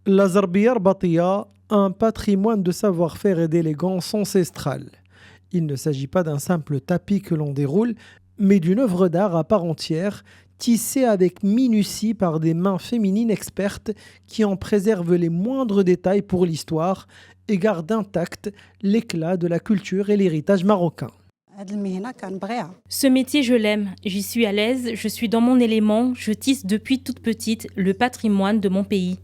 La Zarbiya Arbatiya, un patrimoine de savoir-faire et d'élégance ancestrale. Il ne s'agit pas d'un simple tapis que l'on déroule, mais d'une œuvre d'art à part entière, tissée avec minutie par des mains féminines expertes qui en préservent les moindres détails pour l'histoire et gardent intact l'éclat de la culture et l'héritage marocain. Ce métier, je l'aime, j'y suis à l'aise, je suis dans mon élément, je tisse depuis toute petite le patrimoine de mon pays.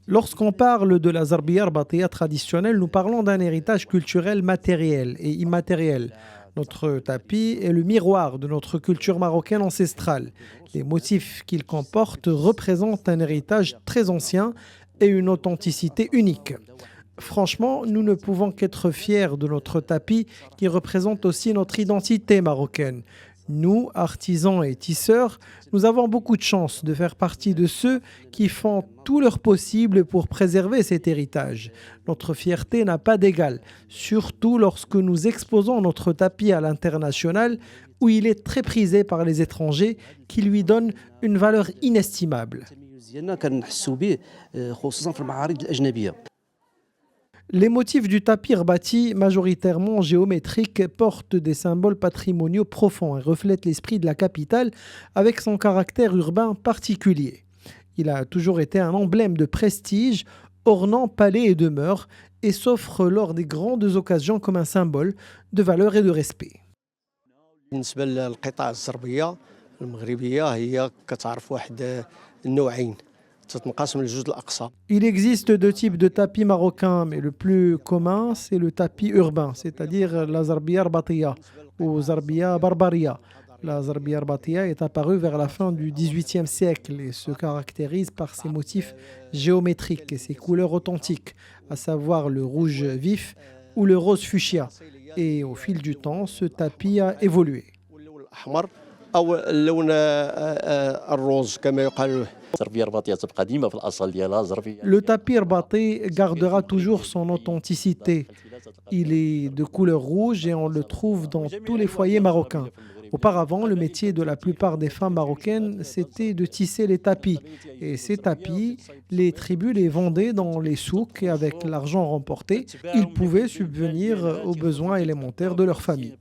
Lorsqu'on parle de la Zarbiya Arbatiya traditionnelle, nous parlons d'un héritage culturel matériel et immatériel. Notre tapis est le miroir de notre culture marocaine ancestrale. Les motifs qu'il comporte représentent un héritage très ancien et une authenticité unique. Franchement, nous ne pouvons qu'être fiers de notre tapis qui représente aussi notre identité marocaine. Nous, artisans et tisseurs, nous avons beaucoup de chance de faire partie de ceux qui font tout leur possible pour préserver cet héritage. Notre fierté n'a pas d'égal, surtout lorsque nous exposons notre tapis à l'international où il est très prisé par les étrangers qui lui donnent une valeur inestimable. Les motifs du tapis rbati, majoritairement géométriques, portent des symboles patrimoniaux profonds et reflètent l'esprit de la capitale avec son caractère urbain particulier. Il a toujours été un emblème de prestige, ornant palais et demeures, et s'offre lors des grandes occasions comme un symbole de valeur et de respect. بالنسبة للقطع الزربية المغربية هي كتعرف واحد النوعين تتنقسم للجزء الأقصى. Il existe deux types de tapis marocains, mais le plus commun, c'est le tapis urbain, c'est-à-dire la Zarbiya Arbatiya ou Zarbiya Barbaria. La Zarbiya Arbatiya est apparue vers la fin du XVIIIe siècle et se caractérise par ses motifs géométriques et ses couleurs authentiques, à savoir le rouge vif ou le rose fuchsia. Et au fil du temps, ce tapis a évolué. الأحمر أو اللون الروز كما يقال. Le tapis rbati gardera toujours son authenticité. Il est de couleur rouge et on le trouve dans tous les foyers marocains. Auparavant, le métier de la plupart des femmes marocaines, c'était de tisser les tapis. Et ces tapis, les tribus les vendaient dans les souks et avec l'argent remporté, ils pouvaient subvenir aux besoins élémentaires de leur famille.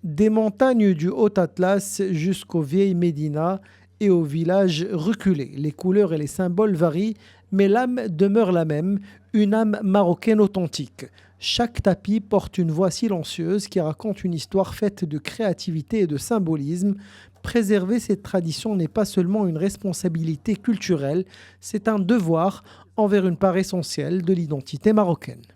Des montagnes du Haut Atlas jusqu'aux vieilles Médina et aux villages reculés. Les couleurs et les symboles varient, mais l'âme demeure la même, une âme marocaine authentique. Chaque tapis porte une voix silencieuse qui raconte une histoire faite de créativité et de symbolisme. Préserver cette tradition n'est pas seulement une responsabilité culturelle, c'est un devoir envers une part essentielle de l'identité marocaine.